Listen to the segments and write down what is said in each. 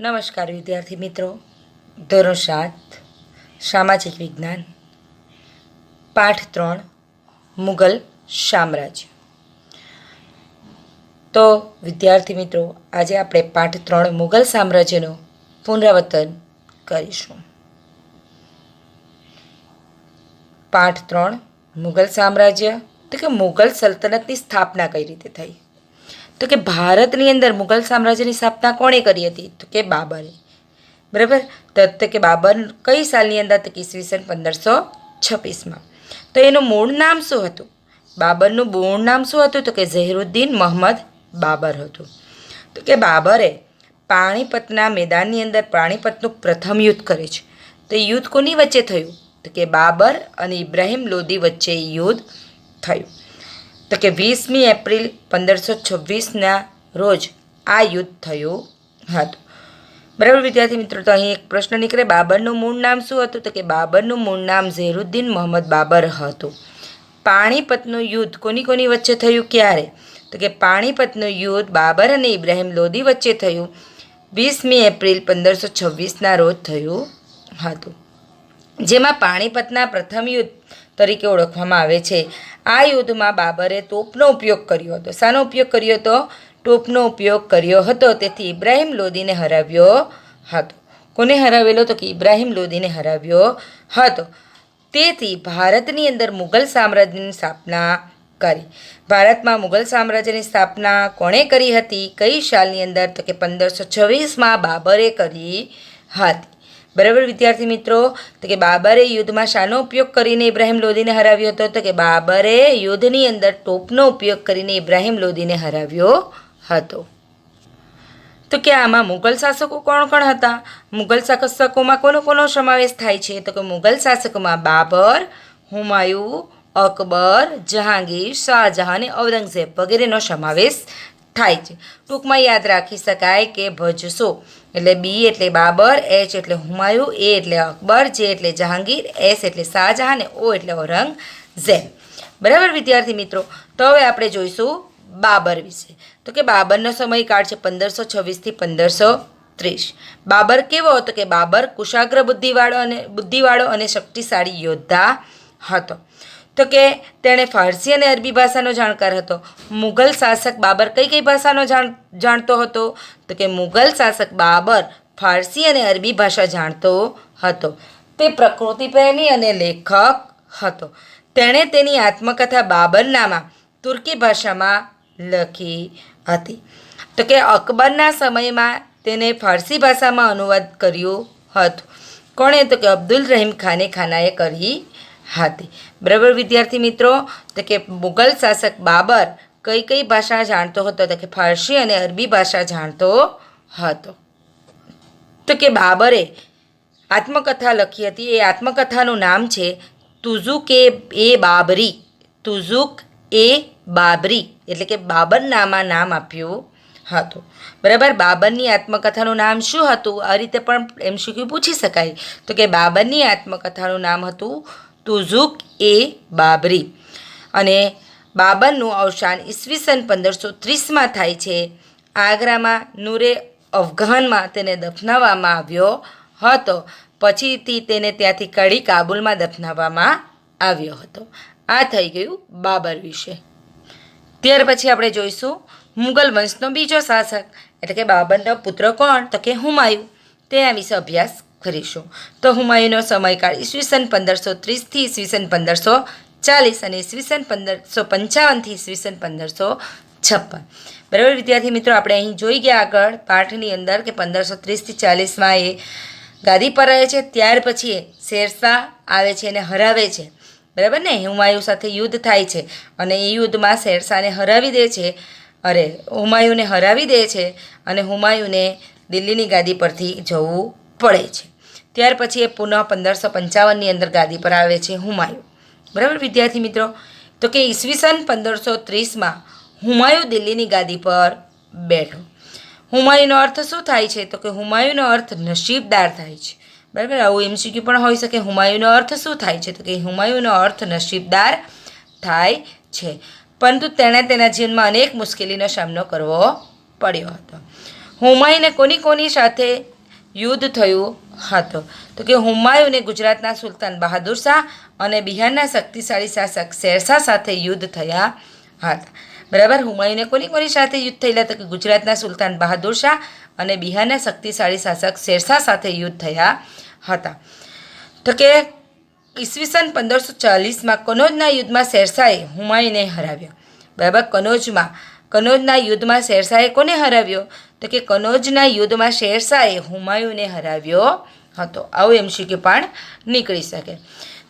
નમસ્કાર વિદ્યાર્થી મિત્રો, ધોરણ 7 સામાજિક વિજ્ઞાન, પાઠ 3 મુગલ સામ્રાજ્ય. તો વિદ્યાર્થી મિત્રો, આજે આપણે પાઠ 3 મુગલ સામ્રાજ્યનું પુનરાવર્તન કરીશું. પાઠ 3 મુગલ સામ્રાજ્ય તો કે મુગલ સલ્તનતની સ્થાપના કઈ રીતે થઈ? તો કે ભારતની અંદર મુગલ સામ્રાજ્યની સ્થાપના કોણે કરી હતી? તો કે બાબરે. બરાબર. તો કે બાબર કઈ સાલની અંદર? તો કે ઈસવીસન 1526માં. તો એનું મૂળ નામ શું હતું? બાબરનું મૂળ નામ શું હતું? તો કે ઝહીરુદ્દીન મહંમદ બાબર હતું. તો કે બાબરે પાણીપતના મેદાનની અંદર પાણીપતનું પ્રથમ યુદ્ધ કરે છે. તો યુદ્ધ કોની વચ્ચે થયું? તો કે બાબર અને ઇબ્રાહિમ લોદી વચ્ચે યુદ્ધ થયું. તો કે 20મી એપ્રિલ 1526ના રોજ આ યુદ્ધ થયું હતું. બરાબર વિદ્યાર્થી મિત્રો, તો અહીં એક પ્રશ્ન નીકળે, બાબરનું મૂળ નામ શું હતું? તો કે બાબરનું મૂળ નામ ઝહીરુદ્દીન મહંમદ બાબર હતું. પાણીપતનું યુદ્ધ કોની વચ્ચે થયું? ક્યારે? તો કે પાણીપતનું યુદ્ધ બાબર અને ઇબ્રાહિમ લોદી વચ્ચે થયું 20મી એપ્રિલ 1526ના રોજ થયું હતું, જેમાં પાણીપતના પ્રથમ યુદ્ધ તરીકે ઓળખવામાં આવે છે. આ યુદ્ધમાં બાબરે તોપનો ઉપયોગ કર્યો હતો. શાનો ઉપયોગ કર્યો હતો? તોપનો ઉપયોગ કર્યો હતો. તેથી ઇબ્રાહિમ લોદીને હરાવ્યો હતો. કોને હરાવેલો? તો કે ઇબ્રાહિમ લોદીને હરાવ્યો હતો. તેથી ભારતની અંદર મુગલ સામ્રાજ્યની સ્થાપના કરી. ભારતમાં મુગલ સામ્રાજ્યની સ્થાપના કોણે કરી હતી? કઈ સાલની અંદર? તો કે 1526માં બાબરે કરી હતી. બરાબર વિદ્યાર્થી મિત્રો, તો કે બાબરે યુદ્ધમાં શાનો ઉપયોગ કરીને ઇબ્રાહિમ લોદીને હરાવ્યો હતો? તો કે બાબરે યુદ્ધની અંદર તોપનો ઉપયોગ કરીને ઇબ્રાહિમ લોદીને હરાવ્યો હતો. તો કે આમાં મુગલ શાસકો કોણ કોણ હતા? મુગલ શાસકોમાં કોનો સમાવેશ થાય છે? તો કે મુગલ શાસકોમાં બાબર, હુમાયું, અકબર, જહાંગીર, શાહજહાં અને ઔરંગઝેબ વગેરેનો સમાવેશ થાય છે. ટૂંકમાં યાદ રાખી શકાય કે ભજશો એટલે બી એટલે બાબર, એચ એટલે હુમાયું, એ એટલે અકબર, જે એટલે જહાંગીર, એસ એટલે શાહજહાં અને ઓ એટલે ઔરંગઝેબ. બરાબર વિદ્યાર્થી મિત્રો, તો હવે આપણે જોઈશું બાબર વિશે. તો કે બાબરનો સમયકાળ છે 1526થી 1530. બાબર કેવો હતો? કે બાબર કુશાગ્ર બુદ્ધિવાળો અને શક્તિશાળી યોદ્ધા હતો. તો કે તેણે ફારસી અને અરબી ભાષાનો જાણકાર હતો. મુગલ શાસક બાબર કઈ ભાષાનો જાણતો હતો? તો કે મુગલ શાસક બાબર ફારસી અને અરબી ભાષા જાણતો હતો. તે પ્રકૃતિ પ્રેમી અને લેખક હતો. તેણે તેની આત્મકથા બાબરનામા તુર્કી ભાષામાં લખી હતી. તો કે અકબરના સમયમાં તેને ફારસી ભાષામાં અનુવાદ કર્યું હતું. કોણે? તો કે અબ્દુલ રહીમ ખાનાએ કરી હતી. બરાબર વિદ્યાર્થી મિત્રો, તો કે મુગલ શાસક બાબર કઈ ભાષા જાણતો હતો? તો કે ફારસી અને અરબી ભાષા જાણતો હતો. તો કે બાબરે આત્મકથા લખી હતી. એ આત્મકથાનું નામ છે તુઝુક-એ-બાબરી, એટલે કે બાબરનામા નામ આપ્યું હતું. બરાબર. બાબરની આત્મકથાનું નામ શું હતું? આ રીતે પણ MCQ પૂછી શકાય. તો કે બાબરની આત્મકથાનું નામ હતું તુઝુક-એ-બાબરી. અને બાબરનું અવસાન ઈસવીસન 1530માં થાય છે. આગ્રામાં નૂરે અફઘાનમાં તેને દફનાવવામાં આવ્યો હતો. પછીથી તેને ત્યાંથી કાઢી કાબુલમાં દફનાવવામાં આવ્યો હતો. આ થઈ ગયું બાબર વિશે. ત્યાર પછી આપણે જોઈશું મુગલ વંશનો બીજો શાસક એટલે કે બાબરનો પુત્ર કોણ? તો કે હુમાયું. તેના વિશે અભ્યાસ કરીશું. તો હુમાયુંનો સમયકાળ ઈસવીસન 1530થી ઈસવીસન 1540 અને ઈસવીસન 1555થી ઈસવીસન 1556. બરાબર વિદ્યાર્થી મિત્રો, આપણે અહીં જોઈ ગયા આગળ પાઠની અંદર કે 1530થી 40માં એ ગાદી પર રહે છે. ત્યાર પછી એ શેરશાહ આવે છે અને હરાવે છે. બરાબર ને? હુમાયું સાથે યુદ્ધ થાય છે અને એ યુદ્ધમાં શેરશાહને હરાવી દે છે. હુમાયુંને હરાવી દે છે અને હુમાયુંને દિલ્હીની ગાદી પરથી જવું પડે છે. ત્યાર પછી એ પુનઃ 1555ની અંદર ગાદી પર આવે છે હુમાયું. બરાબર વિદ્યાર્થી મિત્રો, તો કે ઈસવીસન 1530માં હુમાયું દિલ્હીની ગાદી પર બેઠો. હુમાયુંનો અર્થ શું થાય છે? તો કે હુમાયુંનો અર્થ નસીબદાર થાય છે. બરાબર. આવું MCQ પણ હોઈ શકે. હુમાયુંનો અર્થ શું થાય છે? તો કે હુમાયુંનો અર્થ નસીબદાર થાય છે. પરંતુ તેણે તેના જીવનમાં અનેક મુશ્કેલીનો સામનો કરવો પડ્યો હતો. હુમાયુને કોની સાથે યુદ્ધ થયું હતું. તો કે હુમાયુને ગુજરાતના સુલતાન બહાદુર શાહ અને બિહારના શક્તિશાળી શાસક શેરશાહ સાથે યુદ્ધ થયા હતા. બરાબર, હુમાયુને કોની સાથે યુદ્ધ થયેલા? તો કે ગુજરાતના સુલતાન બહાદુર શાહ અને બિહારના શક્તિશાળી શાસક શેરશાહ સાથે યુદ્ધ થયા હતા. તો કે ઈસવીસન 1540માં કનોજના યુદ્ધમાં શેરશાહે હુમાયુને હરાવ્યો. બરાબર, કનોજના યુદ્ધમાં શેરશાહે કોને હરાવ્યો? તો કે કનોજના યુદ્ધમાં શેરશાહે હુમાયુને હરાવ્યો હતો. આવું MCQ પણ નીકળી શકે.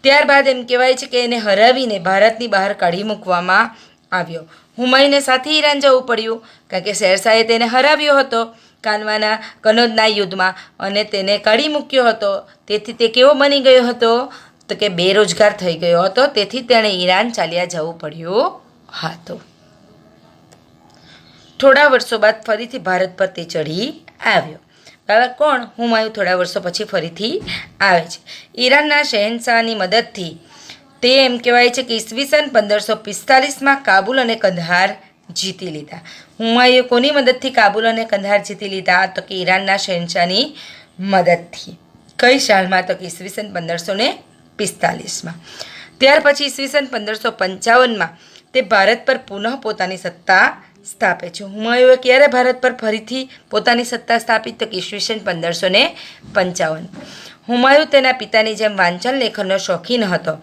ત્યારબાદ એમ કહેવાય છે કે એને હરાવીને ભારતની બહાર કાઢી મૂકવામાં આવ્યો. હુમાયુને સાથે ઈરાન જવું પડ્યું, કારણ કે શેરશાહે તેને હરાવ્યો હતો કનોજના યુદ્ધમાં અને તેને કાઢી મૂક્યો હતો. તેથી તે કેવો બની ગયો હતો? તો કે બેરોજગાર થઈ ગયો હતો. તેથી તેણે ઈરાન ચાલ્યા જવું પડ્યું હતું. થોડા વર્ષો બાદ ફરીથી ભારત પર તે ચઢી આવ્યો. બરાબર, કોણ? હુમાયુ થોડા વર્ષો પછી ફરીથી આવે છે. ઈરાનના શહેનશાહની મદદથી તે એમ કહેવાય છે કે ઈસવીસન 1545માં કાબુલ અને કંદહાર જીતી લીધા. હુમાયુએ કોની મદદથી કાબુલ અને કંદહાર જીતી લીધા? તો કે ઈરાનના શહેનશાહની મદદથી. કઈ સાલમાં? તો કે ઈસવીસન 1545માં. ત્યાર પછી ઈસવીસન 1555માં તે ભારત પર પુનઃ પોતાની સત્તા સ્થાપે છે. હુમાયુએ ક્યારે ભારત પર ફરીથી પોતાની સત્તા સ્થાપી? તો કે ઈસવીસન 1555. હુમાયુ તેના પિતાની જેમ વાંચન લેખનનો શોખીન હતો.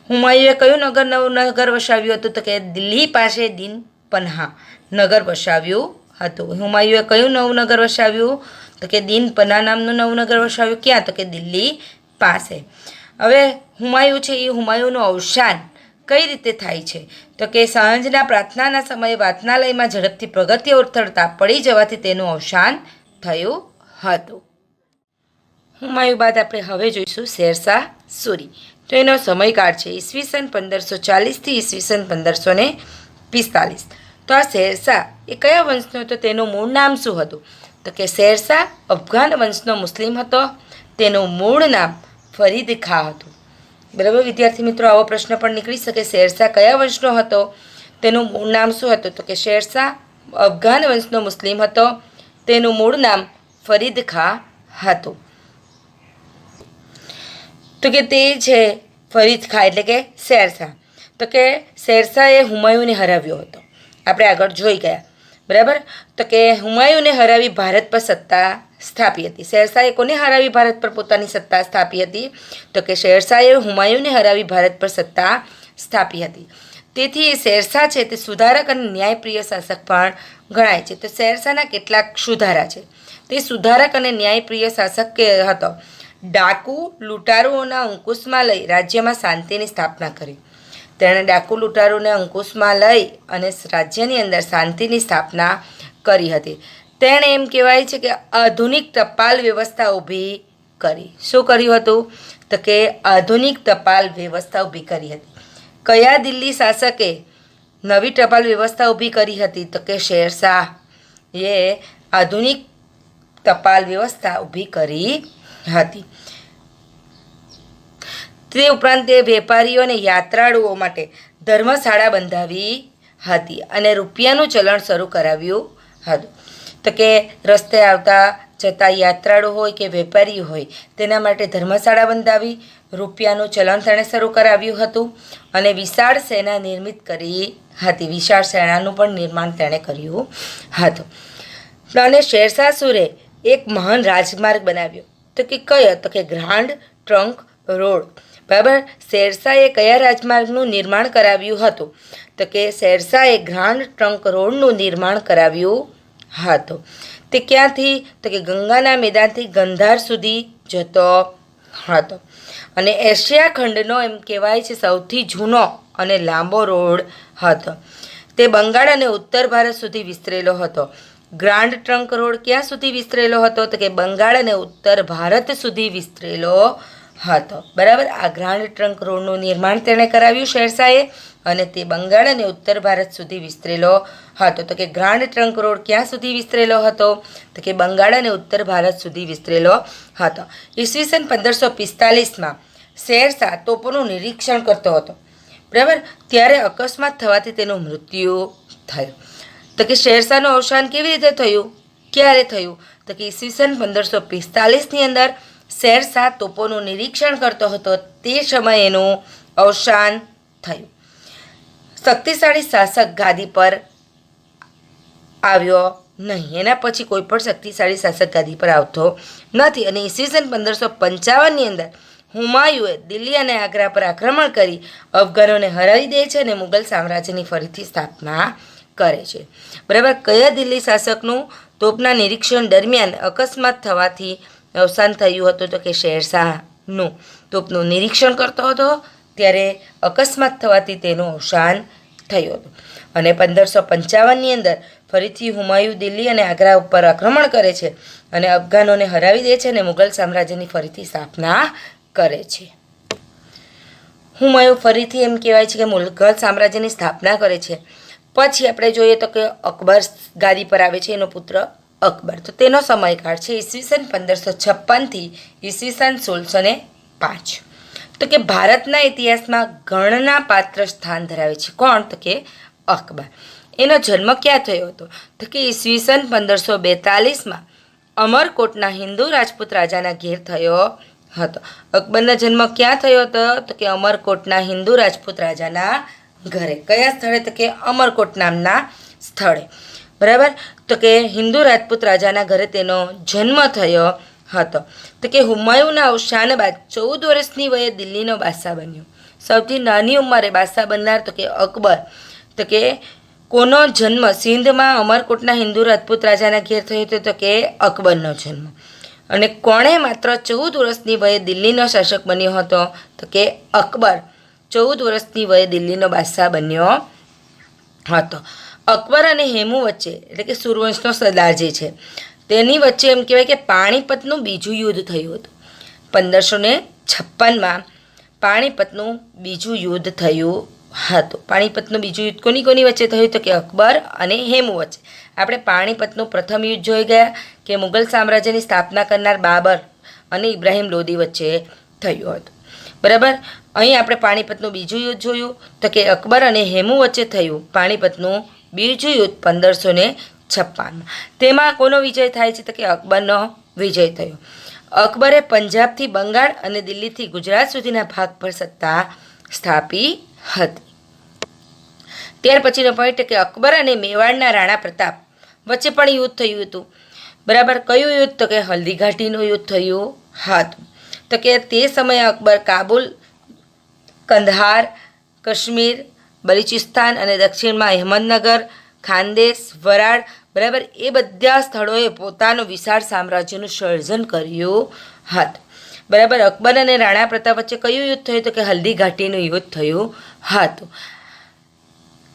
હુમાયુએ કયું નવું નગર વસાવ્યું હતું? તો કે દિલ્હી પાસે દીન પન્હા નગર વસાવ્યું હતું. હુમાયુએ કયું નવું નગર વસાવ્યું? તો કે દીન પન્હા નામનું નવું નગર વસાવ્યું. ક્યાં? તો કે દિલ્હી પાસે. હવે હુમાયુ છે એ હુમાયુનું અવસાન કઈ રીતે થાય છે? તો કે સાંજના પ્રાર્થનાના સમયે વાચનાલયમાં ઝડપથી પ્રગતિ ઓથડતા પડી જવાથી તેનું અવસાન થયું હતું. હુમાયુ બાદ આપણે હવે જોઈશું શેરશાહ સૂરી. તો એનો સમયકાળ છે ઈસવીસન 1540થી ઈસવીસન 1545. તો આ શેરશાહ એ કયા વંશનો હતો? તેનું મૂળ નામ શું હતું? તો કે શેરશાહ અફઘાન વંશનો મુસ્લિમ હતો. તેનું મૂળ નામ ફરીદ ખાં હતું. બરાબર વિદ્યાર્થી મિત્રો, આવો પ્રશ્ન પણ નીકળી શકે. શેરશાહ કયા વંશનો હતો? તેનું મૂળ નામ શું હતું? તો કે શેરશાહ અફઘાન વંશનો મુસ્લિમ હતો. તેનું મૂળ નામ ફરીદ ખાં હતું. તો કે તે છે ફરીદ ખાં એટલે કે શેરશાહ. તો કે શેરશાહે હુમાયુને હરાવ્યો હતો. આપણે આગળ જોઈ ગયા. બરાબર, તો કે હુમાયુને હરાવી ભારત પર સત્તા સ્થાપી હતી. શેરશાહે કોને હરાવી ભારત પર પોતાની સત્તા સ્થાપી હતી? તો કે શેરશાહે હુમાયુને હરાવી ભારત પર સત્તા સ્થાપી હતી. તેથી એ શેરશાહ છે તે સુધારક અને ન્યાયપ્રિય શાસક પણ ગણાય છે. તો શેરશાહના કેટલાક સુધારા છે. તે સુધારક અને ન્યાયપ્રિય શાસક હતો. ડાકુ લૂંટારુઓના અંકુશમાં લઈ રાજ્યમાં શાંતિની સ્થાપના કરી. તેણે ડાકુ લૂંટારુને અંકુશમાં લઈ અને રાજ્યની અંદર શાંતિની સ્થાપના કરી હતી. તેણે એમ કહેવાય છે કે આધુનિક ટપાલ વ્યવસ્થા ઊભી કરી. શું કર્યું હતું? તો કે આધુનિક ટપાલ વ્યવસ્થા ઊભી કરી હતી. કયા દિલ્હી શાસકે નવી ટપાલ વ્યવસ્થા ઊભી કરી હતી? તો કે શેરશાહ એ આધુનિક ટપાલ વ્યવસ્થા ઊભી કરી હતી. તે ઉપરાંત તે વેપારીઓ અને યાત્રાળુઓ માટે ધર્મશાળા બંધાવી હતી અને રૂપિયાનું ચલણ શરૂ કરાવ્યું હતું. તો કે રસ્તે આવતા જતા યાત્રાળુ હોય કે વેપારી હોય તેના માટે ધર્મશાળા બંધાવી, રૂપિયાનું ચલણ તેણે શરૂ કરાવ્યું હતું અને વિશાળ સેના નિર્મિત કરી હતી. વિશાળ સેનાનું પણ નિર્માણ તેણે કર્યું હતું. અને શેરશાહ સૂરે એક મહાન રાજમાર્ગ બનાવ્યો. તો કે કયો? તો કે ગ્રાન્ડ ટ્રંક રોડ. બરાબર, શેરશાહે કયા રાજમાર્ગનું નિર્માણ કરાવ્યું હતું? તો કે શેરશાહે ગ્રાન્ડ ટ્રંક રોડનું નિર્માણ કરાવ્યું હતું. તે ક્યાંથી? તો કે ગંગાના મેદાનથી ગંધાર સુધી જતો હતો અને એશિયા ખંડનો એમ કહેવાય છે સૌથી જૂનો અને લાંબો રોડ હતો. તે બંગાળ અને ઉત્તર ભારત સુધી વિસ્તરેલો હતો. ગ્રાન્ડ ટ્રંક રોડ ક્યાં સુધી વિસ્તરેલો હતો? તો કે બંગાળ અને ઉત્તર ભારત સુધી વિસ્તરેલો હતો. બરાબર, આ ગ્રાન્ડ ટ્રંક રોડનું નિર્માણ તેણે કરાવ્યું શેરશાહે અને તે બંગાળ અને ઉત્તર ભારત સુધી વિસ્તરેલો હતો. તો કે ગ્રાન્ડ ટ્રંક રોડ ક્યાં સુધી વિસ્તરેલો હતો? તો કે બંગાળ અને ઉત્તર ભારત સુધી વિસ્તરેલો હતો. ઈસવીસન 1545માં શેરશાહ તોપોનું નિરીક્ષણ કરતો હતો. બરાબર, ત્યારે અકસ્માત થવાથી તેનું મૃત્યુ થયું. તો કે શેરશાહનું અવસાન કેવી રીતે થયું? ક્યારે થયું? તો તો કે ઈસવીસન 1545ની અંદર શેરશાહ તોપોનું નિરીક્ષણ કરતો હતો તે સમયે એનું અવસાન થયું. શક્તિશાળી શાસક ગાદી પર આવ્યો નહીં. એના પછી કોઈ પણ શક્તિશાળી શાસક ગાદી પર આવતો નથી. અને ઈસવીસન 1555ની અંદર હુમાયુએ દિલ્હી અને આગ્રા પર આક્રમણ કરી અફઘાનોને હરાવી દે છે અને મુગલ સામ્રાજ્યની ફરીથી સ્થાપના કરે છે. બરાબર. કયા દિલ્હી શાસકનું તોપના નિરીક્ષણ દરમિયાન અકસ્માત થવાથી અવસાન થયું હતું? તો કે શેરશાહનું તોપનું નિરીક્ષણ કરતો હતો ત્યારે અકસ્માત થવાથી તેનું અવસાન થયું હતું. અને 1555ની અંદર ફરીથી હુમાયુ દિલ્હી અને આગ્રા ઉપર આક્રમણ કરે છે અને અફઘાનોને હરાવી દે છે અને મુગલ સામ્રાજ્યની ફરીથી સ્થાપના કરે છે. હુમાયુ ફરીથી એમ કહેવાય છે કે મુગલ સામ્રાજ્યની સ્થાપના કરે છે. પછી આપણે જોઈએ તો કે અકબર ગાદી પર આવે છે, એનો પુત્ર અકબર. તો તેનો સમયકાળ છે ઈસવીસન 1556થી ઈસવીસન 1605. તો કે ભારતના ઇતિહાસમાં ગણના પાત્ર સ્થાન ધરાવે છે. કોણ? તો કે અકબર. એનો જન્મ ક્યાં થયો હતો? તો કે ઈસવીસન 1542માં અમરકોટના હિન્દુ રાજપૂત રાજાના ઘેર થયો હતો. અકબરનો જન્મ ક્યાં થયો હતો? તો કે અમરકોટના હિન્દુ રાજપૂત રાજાના ઘરે. કયા સ્થળે? તો કે અમરકોટ નામના સ્થળે. બરાબર. તો કે હિન્દુ રાજપૂત રાજાના ઘરે તેનો જન્મ થયો હતો. તો કે હુમાયુના અવસાન બાદ 14 વર્ષની વયે દિલ્હીનો બાદશાહ બન્યો. સૌથી નાની ઉંમરે બાદશાહ બનનાર તો કે અકબર. તો કે કોનો જન્મ સિંધમાં અમરકોટના હિન્દુ રાજપૂત રાજાના ઘેર થયો હતો? તો કે અકબરનો જન્મ. અને કોણે માત્ર 14 વર્ષની વયે દિલ્હીનો શાસક બન્યો હતો? તો કે અકબર 14 વર્ષની વયે દિલ્હીનો બાદશાહ બન્યો હતો. અકબર અને હેમુ વચ્ચે એટલે કે સૂર્યવંશનો સરદાર જે છે તેની વચ્ચે એમ કહેવાય કે પાણીપતનું બીજું યુદ્ધ થયું હતું. 1556માં પાણીપતનું બીજું યુદ્ધ થયું હતું. પાણીપતનું બીજું યુદ્ધ કોની વચ્ચે થયું? તો કે અકબર અને હેમુ વચ્ચે. આપણે પાણીપતનું પ્રથમ યુદ્ધ જોઈ ગયા કે મુગલ સામ્રાજ્યની સ્થાપના કરનાર બાબર અને ઇબ્રાહિમ લોદી વચ્ચે થયું હતું. બરાબર. અહીં આપણે પાણીપતનું બીજું યુદ્ધ જોયું તો કે અકબર અને હેમુ વચ્ચે થયું પાણીપતનું બીજું યુદ્ધ 1556માં. તેમાં કોનો વિજય થાય છે? તો કે અકબરનો વિજય થયો. અકબરે પંજાબથી બંગાળ અને દિલ્હીથી ગુજરાત સુધીના ભાગ પર સત્તા સ્થાપી હતી. ત્યાર પછીનો પોઈન્ટ કે અકબર અને મેવાડના રાણા પ્રતાપ વચ્ચે પણ યુદ્ધ થયું હતું. બરાબર. કયું યુદ્ધ? તો કે હલ્દી ઘાટીનું યુદ્ધ થયું હતું. તો કે તે સમયે અકબર કાબુલ, કંદહાર, કાશ્મીર, બલુચિસ્તાન અને દક્ષિણમાં અહેમદનગર, ખાનદેશ, વરાડ, બરાબર, એ બધા સ્થળોએ પોતાનું વિશાળ સામ્રાજ્યનું સર્જન કર્યું હતું. બરાબર. અકબર અને રાણા પ્રતાપ વચ્ચે કયું યુદ્ધ થયું? તો કે હલ્દી ઘાટીનું યુદ્ધ થયું હતું.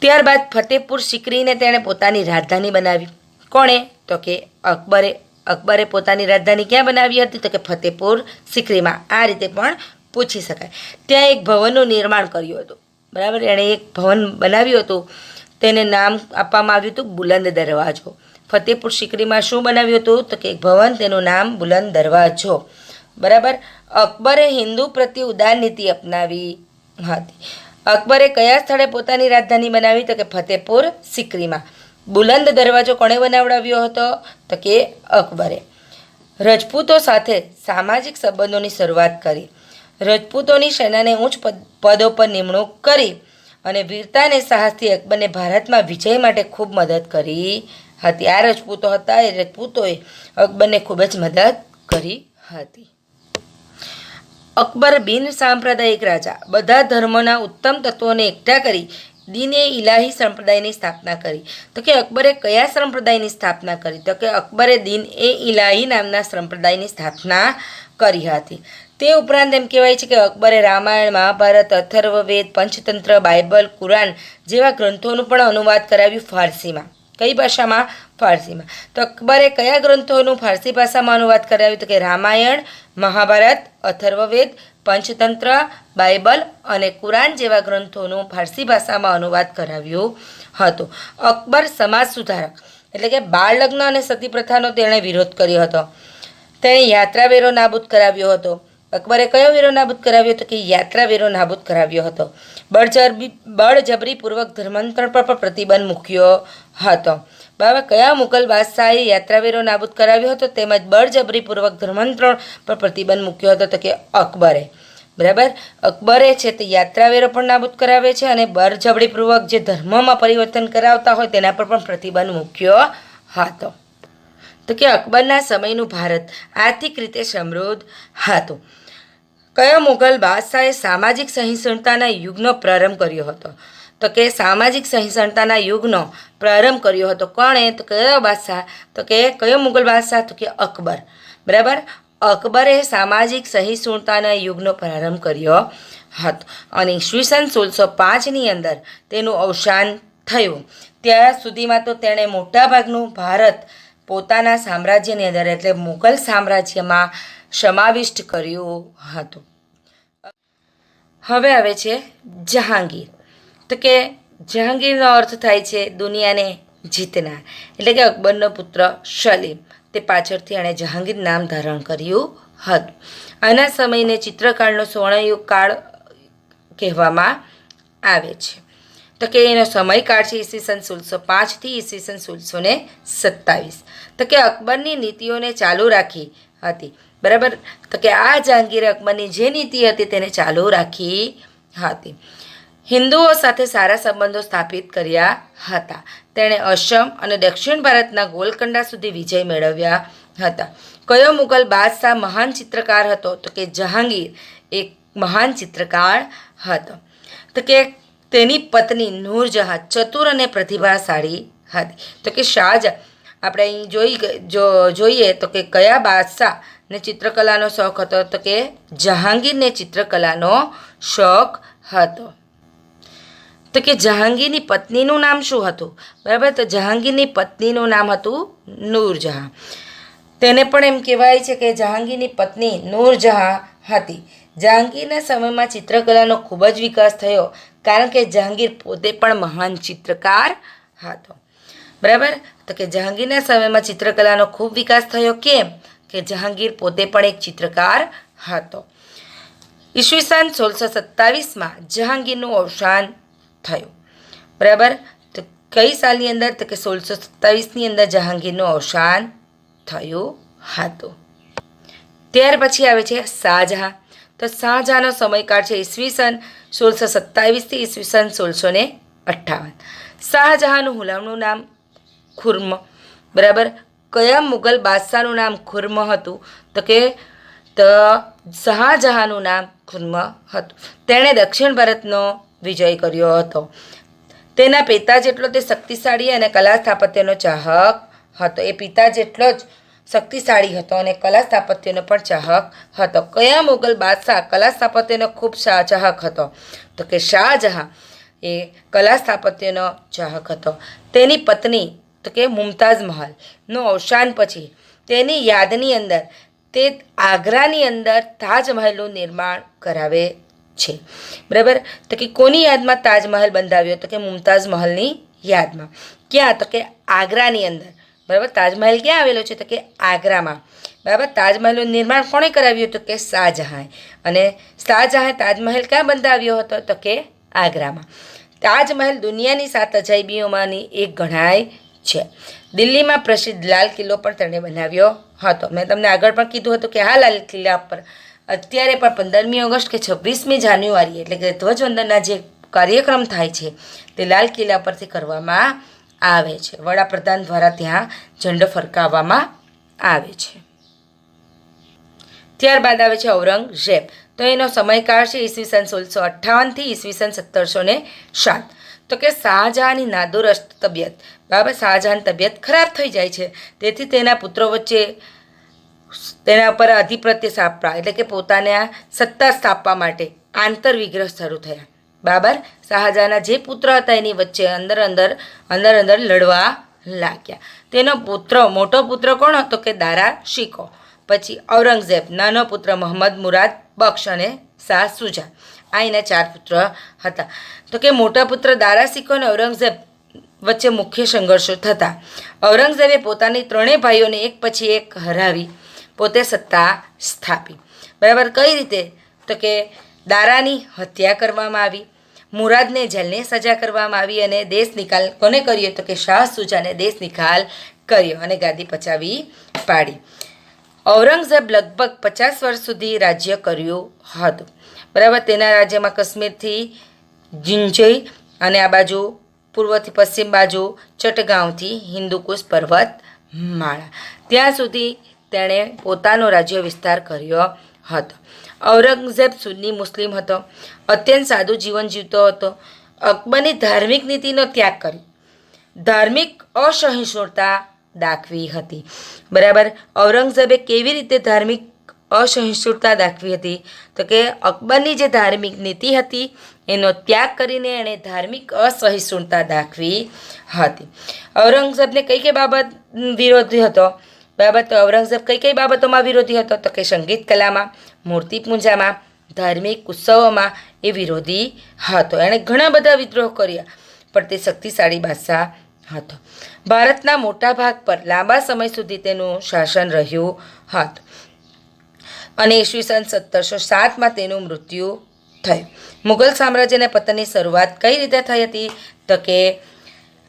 ત્યારબાદ ફતેહપુર સિકરીને તેણે પોતાની રાજધાની બનાવી. કોણે? તો કે અકબરે પોતાની રાજધાની ક્યાં બનાવી હતી? તો કે ફતેહપુર સિકરીમાં. આ રીતે પણ પૂછી શકાય. ત્યાં એક ભવનનું નિર્માણ કર્યું હતું. બરાબર. એણે એક ભવન બનાવ્યું હતું, તેને નામ આપવામાં આવ્યું હતું બુલંદ દરવાજો. ફતેહપુર સિકરીમાં શું બનાવ્યું હતું? તો કે એક ભવન, તેનું નામ બુલંદ દરવાજો. બરાબર. અકબરે હિન્દુ પ્રત્યે ઉદાર નીતિ અપનાવી હતી. અકબરે કયા સ્થળે પોતાની રાજધાની બનાવી? તો કે ફતેહપુર સિકરીમાં. બુલંદ દરવાજો કોણે બનાવડાવ્યો હતો? તો કે અકબરે. રજપૂતો સાથે સામાજિક સંબંધોની શરૂઆત કરી. રજપૂતોની સેનાને ઉચ્ચ પદો પર નિમણૂક કરી અને વીરતા અને સાહસથી અકબરને ભારતમાં વિજય માટે ખૂબ મદદ કરી હતી. આ રજપૂતો હતા. એ રજપૂતોએ અકબરને ખૂબ જ મદદ કરી હતી. અકબર બિન સાંપ્રદાયિક રાજા બધા ધર્મોના ઉત્તમ તત્વોને એકઠા કરી દીન-એ-ઇલાહી સંપ્રદાયની સ્થાપના કરી. તો કે અકબરે કયા સંપ્રદાયની સ્થાપના કરી? તો કે અકબરે દીન-એ-ઇલાહી નામના સંપ્રદાયની સ્થાપના કરી હતી. તે ઉપરાંત એમ કહેવાય છે કે અકબરે રામાયણ, મહાભારત, અથર્વવેદ, પંચતંત્ર, બાઇબલ, કુરાન જેવા ગ્રંથોનું પણ અનુવાદ કરાવ્યું ફારસીમાં. કઈ ભાષામાં? ફારસીમાં. તો અકબરે કયા ગ્રંથોનું ફારસી ભાષામાં અનુવાદ કરાવ્યું? તો કે રામાયણ, મહાભારત, અથર્વવેદ, પંચતંત્ર, બાઇબલ અને કુરાન જેવા ગ્રંથોનું ફારસી ભાષામાં અનુવાદ કરાવ્યું હતું. અકબર સમાજ સુધારક એટલે કે બાળ લગ્ન અને સતી પ્રથાનો તેણે વિરોધ કર્યો હતો. તેણે યાત્રાવેરો નાબૂદ કરાવ્યો હતો. અકબરે કયો વેરો નાબૂદ કરાવ્યો? તો કે યાત્રાવેરો નાબૂદ કરાવ્યો હતો. બળજબરીપૂર્વક ધર્માંતરણ પર પ્રતિબંધ મૂક્યો હતો. બરાબર, કયા મુગલ બાદશાહે યાત્રાવીરો નાબૂદ કરાવ્યો હતો તેમજ બળજબરીપૂર્વક ધર્માંતરણ પર પ્રતિબંધ મૂક્યો હતો? તો કે અકબરે. બરાબર, અકબરે છે તે યાત્રાવેરો પણ નાબૂદ કરાવે છે અને બળજબરીપૂર્વક જે ધર્મમાં પરિવર્તન કરાવતા હોય તેના પર પણ પ્રતિબંધ મૂક્યો હતો. તો કે અકબરના સમયનું ભારત આર્થિક રીતે સમૃદ્ધ હતું. કયો મુગલ બાદશાહે સામાજિક સહિષ્ણુતાના યુગનો પ્રારંભ કર્યો હતો? તો કે સામાજિક સહિષ્ણુતાના યુગનો પ્રારંભ કર્યો હતો કોણે? તો કયો બાદશાહ? તો કે કયો મુગલ બાદશાહ? તો કે અકબર. બરાબર, અકબરે સામાજિક સહિષ્ણુતાના યુગનો પ્રારંભ કર્યો હતો અને ઈસવીસન 1605ની અંદર તેનું અવસાન થયું. ત્યાં સુધીમાં તો તેણે મોટાભાગનું ભારત પોતાના સામ્રાજ્યની અંદર એટલે મુગલ સામ્રાજ્યમાં સમાવિષ્ટ કર્યું હતું. હવે આવે છે જહાંગીર. તો કે જહાંગીરનો અર્થ થાય છે દુનિયાને જીતનાર, એટલે કે અકબરનો પુત્ર સલીમ તે પાછળથી એણે જહાંગીર નામ ધારણ કર્યું હતું. આના સમયને ચિત્રકાળનો સ્વર્ણયુગ કાળ કહેવામાં આવે છે. તો કે એનો સમયકાળ છે ઈસવીસન 1605થી ઈસવીસન 1627. તો કે અકબરની નીતિઓને ચાલુ રાખી હતી. બરાબર, તો કે આ જહાંગીરે અકબરની જે નીતિ હતી તેને ચાલુ રાખી હતી. હિન્દુઓ સાથે સારા સંબંધો સ્થાપિત કર્યા હતા. તેણે અસમ અને દક્ષિણ ભારતના ગોલકંડા સુધી વિજય મેળવ્યા હતા. કયો મુગલ બાદશાહ મહાન ચિત્રકાર હતો? તો કે જહાંગીર એક મહાન ચિત્રકાર હતો. તો કે તેની પત્ની નૂરજહાં ચતુર અને પ્રતિભાશાળી હતી. તો કે શાહજહાં આપણે અહીં જોઈએ તો કે કયા બાદશાહને ચિત્રકલાનો શોખ હતો? તો કે જહાંગીરને ચિત્રકલાનો શોખ હતો. તો કે જહાંગીરની પત્નીનું નામ શું હતું? બરાબર, તો જહાંગીરની પત્નીનું નામ હતું નૂરજહાં. તેને પણ એમ કહેવાય છે કે જહાંગીરની પત્ની નૂરજહાં હતી. જહાંગીરના સમયમાં ચિત્રકલાનો ખૂબ જ વિકાસ થયો કારણ કે જહાંગીર પોતે પણ મહાન ચિત્રકાર હતો. બરાબર, તો કે જહાંગીરના સમયમાં ચિત્રકલાનો ખૂબ વિકાસ થયો. કેમ? કે જહાંગીર પોતે પણ એક ચિત્રકાર હતો. ઈસવીસન 1627માં જહાંગીરનું અવસાન થયું. બરાબર, તો કઈ સાલની અંદર? તો કે 1627ની અંદર જહાંગીરનું અવસાન થયું હતું. ત્યાર પછી આવે છે શાહજહાં. તો શાહજહાંનો સમયકાળ છે ઈસવીસન 1627થી ઈસવીસન 1658. શાહજહાંનું હુલામણું નામ ખુર્મ. બરાબર, કયા મુગલ બાદશાહનું નામ ખુર્મ હતું? તો કે શાહજહાંનું નામ ખુર્મ હતું. તેણે દક્ષિણ ભારતનો વિજય કર્યો હતો. તેના પિતા જેટલો તે શક્તિશાળી અને કલા સ્થાપત્યનો ચાહક હતો. એ પિતા જેટલો જ શક્તિશાળી હતો અને કલા સ્થાપત્યનો પણ ચાહક હતો. કયા મુગલ બાદશાહ કલા સ્થાપત્યનો ખૂબ ચાહક હતો? તો કે શાહજહાં એ કલા સ્થાપત્યનો ચાહક હતો. તેની પત્ની તો કે મુમતાઝ મહલનું અવસાન પછી તેની યાદની અંદર તે આગ્રાની અંદર તાજમહેલનું નિર્માણ કરાવે છે. બરાબર, તો કે કોની યાદમાં તાજમહેલ બંધાવ્યો? તો કે મુમતાઝ મહલની યાદમાં. ક્યાં? તો કે આગ્રાની અંદર. બરાબર, તાજમહેલ ક્યાં આવેલો છે? તો કે આગ્રામાં. બરાબર, તાજમહેલનું નિર્માણ કોણે કરાવ્યું? તો કે શાહજહાં. અને શાહજહાં તાજમહેલ ક્યાં બંધાવ્યો હતો? તો કે આગ્રામાં. તાજમહેલ દુનિયાની 7 અજાયબીઓમાંની એક ગણાય છે. દિલ્હીમાં પ્રસિદ્ધ લાલ કિલ્લો પણ તેણે બનાવ્યો હતો. મેં તમને આગળ પણ કીધું હતું કે આ લાલ કિલ્લા પર અત્યારે પણ 15મી ઓગસ્ટ કે 26મી જાન્યુઆરી એટલે કે ધ્વજવંદનના જે કાર્યક્રમ થાય છે તે લાલ કિલ્લા પરથી કરવામાં આવે છે. વડાપ્રધાન દ્વારા ત્યાં ઝંડો ફરકાવવામાં આવે છે. ત્યારબાદ આવે છે ઔરંગઝેબ. તો એનો સમયકાળ છે ઈસવીસન 1658થી ઈસવીસન 1707. તો કે શાહજહાંની નાદુરસ્ત તબિયત. બરાબર, શાહજહાંની તબિયત ખરાબ થઈ જાય છે. તેથી તેના પુત્રો વચ્ચે તેના પર આધિપત્ય સ્થાપવા એટલે કે પોતાના સત્તા સ્થાપવા માટે આંતરવિગ્રહ શરૂ થયા. બરાબર, શાહજહાંના જે પુત્ર હતા એની વચ્ચે અંદર અંદર લડવા લાગ્યા. તેનો મોટો પુત્ર કોણ હતો? કે દારા શિકો. પછી ઔરંગઝેબ, નાનો પુત્ર મોહમ્મદ મુરાદ બક્ષ અને શાહ સુજા. આ એના 4 પુત્ર હતા. તો કે મોટા પુત્ર દારા શિકો અને ઔરંગઝેબ વચ્ચે મુખ્ય સંઘર્ષો થતા. ઔરંગઝેબે પોતાની 3 ભાઈઓને એક પછી એક હરાવી પોતે સત્તા સ્થાપી. બરાબર, કઈ રીતે? તો કે દારાની હત્યા કરવામાં આવી, મુરાદને જેલની સજા કરવામાં આવી અને દેશ નિકાલ કોને કર્યો તો કે શાહ સુજાને દેશ નિકાલ કર્યો અને ગાદી પચાવી પાડી. ઔરંગઝેબ લગભગ 50 વર્ષ સુધી રાજ્ય કર્યું હતું. બરાબર. તેના રાજ્યમાં કાશ્મીરથી જિંજઈ અને આ બાજુ પૂર્વથી પશ્ચિમ બાજુ ચટગાંવથી હિન્દુકુશ પર્વત માળા ત્યાં સુધી તેણે પોતાનો રાજ્ય વિસ્તાર કર્યો હતો. ઔરંગઝેબ સુન્ની મુસ્લિમ હતો. અત્યંત સાદું જીવન જીવતો હતો. અકબરની ધાર્મિક નીતિનો ત્યાગ કર્યો. ધાર્મિક અસહિષ્ણુતા દાખવી હતી. બરાબર. ઔરંગઝેબે કેવી રીતે ધાર્મિક અસહિષ્ણુતા દાખવી હતી તો કે અકબરની જે ધાર્મિક નીતિ હતી એનો ત્યાગ કરીને એણે ધાર્મિક અસહિષ્ણુતા દાખવી હતી. ઔરંગઝેબને કઈ કઈ બાબત વિરોધી હતો? બરાબર. તો ઔરંગઝેબ કઈ કઈ બાબતોમાં વિરોધી હતો તો કે સંગીત કલામાં, મૂર્તિ પૂજામાં, ધાર્મિક ઉત્સવોમાં એ વિરોધી હતો. એણે ઘણા બધા વિદ્રોહ કર્યા પણ તે શક્તિશાળી બાદશાહ હતો. ભારતના મોટા ભાગ પર લાંબા સમય સુધી તેનું શાસન રહ્યું હતું અને ઈસવીસન 1707માં તેનું મૃત્યુ થયું. મુઘલ સામ્રાજ્યના પતનની શરૂઆત કઈ રીતે થઈ હતી તો કે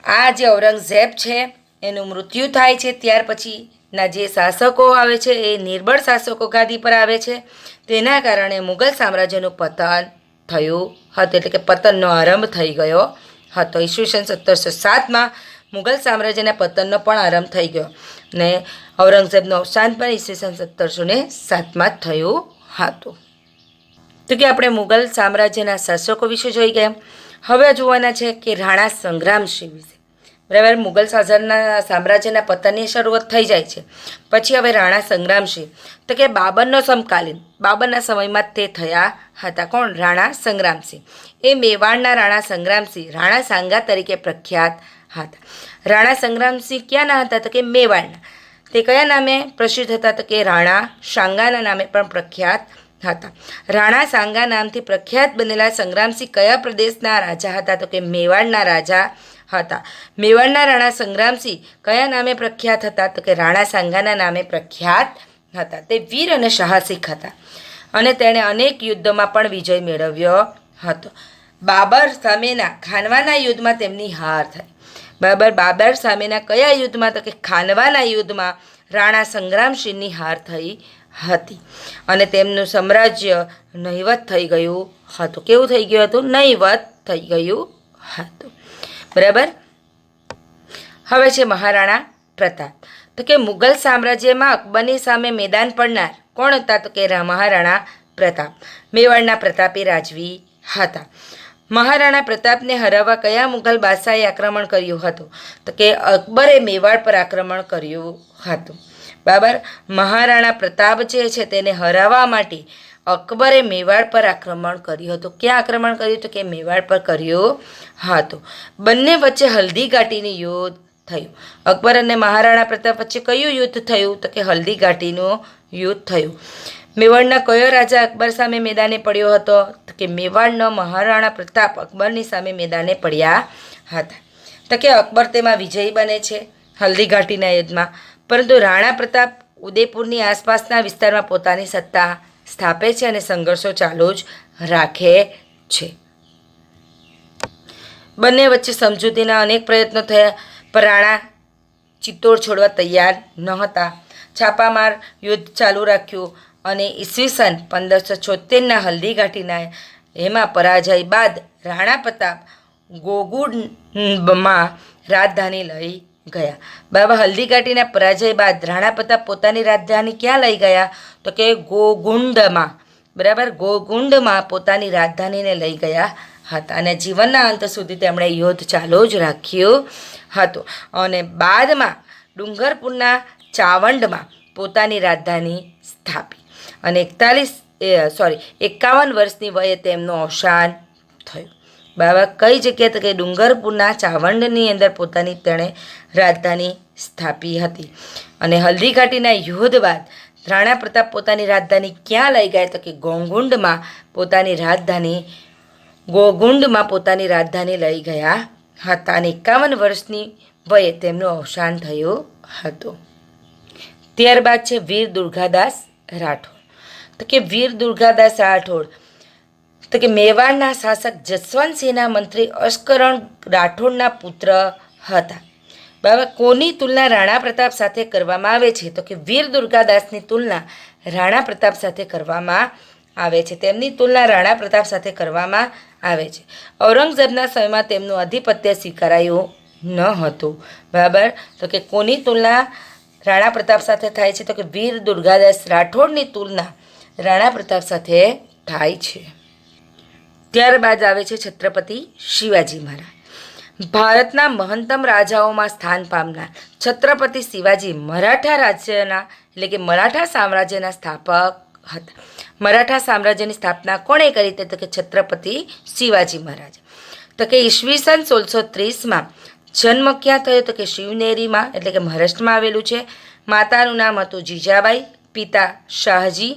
આ જે ઔરંગઝેબ છે એનું મૃત્યુ થાય છે ત્યાર પછીના જે શાસકો આવે છે એ નિર્બળ શાસકો ગાદી પર આવે છે. તેના કારણે મુઘલ સામ્રાજ્યનું પતન થયું હતું. એટલે કે પતનનો આરંભ થઈ ગયો હતો. ઈસવીસન 1707માં મુઘલ સામ્રાજ્યના પતનનો પણ આરંભ થઈ ગયો ને ઔરંગઝેબનું અવસાન પણ ઈસવીસન 1707માં જ થયું હતું. તો કે આપણે મુઘલ સામ્રાજ્યના શાસકો વિશે જોઈ ગયા. હવે જોવાના છે કે રાણા સંગ્રામસિંહ વિશે. બરાબર. મુઘલ સામ્રાજ્યના પતનની શરૂઆત થઈ જાય છે. પછી હવે રાણા સંગ્રામસિંહ તો કે બાબરનો સમકાલીન, બાબરના સમયમાં તે થયા હતા. કોણ? રાણા સંગ્રામસિંહ. એ મેવાડના રાણા સંગ્રામસિંહ રાણા સાંગા તરીકે પ્રખ્યાત હતા. રાણા સંગ્રામસિંહ ક્યાંના હતા તો કે મેવાડના. તે કયા નામે પ્રસિદ્ધ હતા તો કે રાણા સાંગાના નામે પણ પ્રખ્યાત હતા. રાણા સાંગા નામથી પ્રખ્યાત બનેલા સંગ્રામસિંહ કયા પ્રદેશના રાજા હતા તો કે મેવાડના રાજા હતા. મેવાડના રાણા સંગ્રામસિંહ કયા નામે પ્રખ્યાત હતા તો કે રાણા સાંગાના નામે પ્રખ્યાત હતા. તે વીર અને સાહસિક હતા અને તેણે અનેક યુદ્ધોમાં પણ વિજય મેળવ્યો હતો. બાબર સામેના ખાનવાના યુદ્ધમાં તેમની હાર થઈ. બરાબર. બાબર સામેના કયા યુદ્ધમાં તો કે ખાનવાના યુદ્ધમાં રાણા સંગ્રામસિંહની હાર થઈ હતી અને તેમનું સામ્રાજ્ય નહિવત થઈ ગયું હતું. કેવું થઈ ગયું હતું? નહિવત થઈ ગયું હતું. બરાબર. હવે છે મહારાણા પ્રતાપ. તો કે મુઘલ સામ્રાજ્યમાં અકબરની સામે મેદાન પડનાર કોણ હતા તો કે મહારાણા પ્રતાપ. મેવાડના પ્રતાપી રાજવી હતા. મહારાણા પ્રતાપને હરાવવા કયા મુઘલ બાદશાહે આક્રમણ કર્યું હતું તો કે અકબરે મેવાડ પર આક્રમણ કર્યું હતું. બરાબર. મહારાણા પ્રતાપ જે છે તેને હરાવવા માટે અકબરે મેવાડ પર આક્રમણ કર્યું હતું. ક્યાં આક્રમણ કર્યું હતું કે મેવાડ પર કર્યું હતું. બંને વચ્ચે હલ્દી ઘાટીનું યુદ્ધ થયું. અકબર અને મહારાણા પ્રતાપ વચ્ચે કયું યુદ્ધ થયું તો કે હલ્દી ઘાટીનું યુદ્ધ થયું. મેવાડના કયો રાજા અકબર સામે મેદાને પડ્યો હતો તો કે મેવાડનો મહારાણા પ્રતાપ અકબરની સામે મેદાને પડ્યા હતા. તો કે અકબર તેમાં વિજયી બને છે હલ્દી ઘાટીના યુદ્ધમાં. પરંતુ રાણા પ્રતાપ ઉદયપુરની આસપાસના વિસ્તારમાં પોતાની સત્તા સ્થાપે છે અને સંઘર્ષો ચાલુ જ રાખે છે. બંને વચ્ચે સમજૂતીના અનેક પ્રયત્નો થયા પણ રાણા ચિત્તોડ છોડવા તૈયાર ન હતા. છાપામાર યુદ્ધ ચાલુ રાખ્યું અને ઈસવીસન 1576ના હલ્દી ઘાટીના એમાં પરાજય બાદ રાણા પ્રતાપ ગોગુંડમાં રાજધાની લઈ ગયા. બરાબર. હલ્દી ઘાટીના પરાજય બાદ રાણા પ્રતાપ પોતાની રાજધાની ક્યાં લઈ ગયા તો કે ગોગુંડમાં. બરાબર. ગોગુંડમાં પોતાની રાજધાનીને લઈ ગયા હતા અને જીવનના અંત સુધી તેમણે યુદ્ધ ચાલુ જ રાખ્યું હતું અને બાદમાં ડુંગરપુરના ચાવંડમાં પોતાની રાજધાની સ્થાપી અને 51 વર્ષની વયે તેમનું અવસાન થયું. બરાબર. કઈ જગ્યાએ તો કે ડુંગરપુરના ચાવંડની અંદર પોતાની તેણે રાજધાની સ્થાપી હતી અને હલ્દી ઘાટીના યુદ્ધ બાદ રાણા પ્રતાપ પોતાની રાજધાની ક્યાં લઈ ગયા તો કે ગોગુંડમાં પોતાની રાજધાની લઈ ગયા હતા અને 51 વર્ષની વયે તેમનું અવસાન થયું હતું. ત્યારબાદ છે વીર દુર્ગાદાસ રાઠોડ. તો કે વીર દુર્ગાદાસ રાઠોડ તો કે મેવાડના શાસક જસવંતસિંહના મંત્રી અશ્કરણ રાઠોડના પુત્ર હતા. બરાબર. કોની તુલના રાણા પ્રતાપ સાથે કરવામાં આવે છે? તો કે વીર દુર્ગાદાસની તુલના રાણા પ્રતાપ સાથે કરવામાં આવે છે. તેમની તુલના રાણા પ્રતાપ સાથે કરવામાં આવે છે. ઔરંગઝેબના સમયમાં તેમનું આધિપત્ય સ્વીકારાયું ન હતું. બરાબર. તો કે કોની તુલના રાણા પ્રતાપ સાથે થાય છે? તો કે વીર દુર્ગાદાસ રાઠોડની તુલના રાણા પ્રતાપ સાથે થાય છે. ત્યારબાદ આવે છે છત્રપતિ શિવાજી મહારાજ. ભારતના મહંતમ રાજાઓમાં સ્થાન પામનાર છત્રપતિ શિવાજી મરાઠા રાજ્યના એટલે કે મરાઠા સામ્રાજ્યના સ્થાપક હતા. મરાઠા સામ્રાજ્યની સ્થાપના કોણે કરી? તો કે છત્રપતિ શિવાજી મહારાજ. તો કે ઈસવીસન 1630માં જન્મ ક્યાં થયો? તો કે શિવનેરીમાં એટલે કે મહારાષ્ટ્રમાં આવેલું છે. માતાનું નામ હતું જીજાબાઈ, પિતા શાહજી.